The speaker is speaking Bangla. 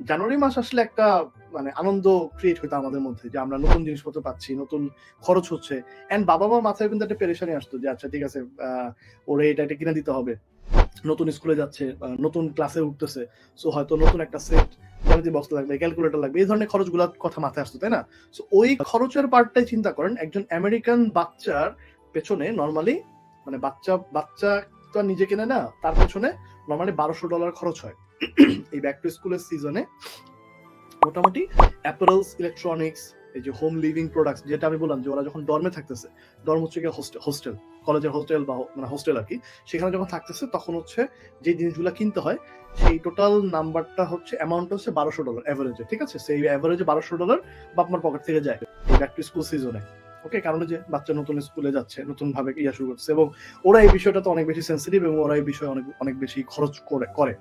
জানুয়ারি মাস আসলে একটা মানে আনন্দ ক্রিয়েট হইতো আমাদের মধ্যে যে আমরা নতুন জিনিসপত্র পাচ্ছি, নতুন খরচ হচ্ছে। অ্যান্ড বাবা-মার মাথায় কিন্তু একটা পেরেশানি আসতো যে আচ্ছা ঠিক আছে ওরে এটা কিনে দিতে হবে। নতুন স্কুলে যাচ্ছে, নতুন ক্লাসে উঠতেছে। সো হয়তো নতুন একটা সেট, জ্যামিতি বক্স লাগবে, ক্যালকুলেটর লাগবে। এই ধরনের খরচগুলোর কথা মাথায় আসতো, তাই না? সো ওই খরচের পার্টটাই চিন্তা করেন একজন আমেরিকান বাচ্চার পেছনে নরমালি মানে বাচ্চা তো আর নিজে কেনে না। তার পেছনে নরমালি $1200 খরচ হয়। এই ব্যাক টু স্কুলের সিজনে মোটামুটি অ্যাপারেলস, ইলেকট্রনিক্স, এই যে হোম লিভিং প্রোডাক্টস যেটা আমি বললাম যে ওরা যখন ডর্মে থাকতেছে, ডর্ম হচ্ছে গিয়ে হোস্টেল, কলেজের হোস্টেল বা মানে হোস্টেল আরকি। সেখানে যখন থাকতেছে তখন হচ্ছে যে জিনিসগুলা কিনতে হয় সেই টোটাল নাম্বারটা হচ্ছে অ্যামাউন্টটা হচ্ছে $1200 এভারেজে, ঠিক আছে? সেই এভারেজে $1200 বাপ-মার পকেট থেকে যায় এই ব্যাক টু স্কুল সিজনে। ওকে? কারণ যে বাচ্চা নতুন স্কুলে যাচ্ছে, নতুন ভাবে শুরু করছে এবং ওরা এই বিষয়টাতে অনেক বেশি সেনসিটিভ এবং ওরা এই বিষয়ে অনেক বেশি খরচ করে।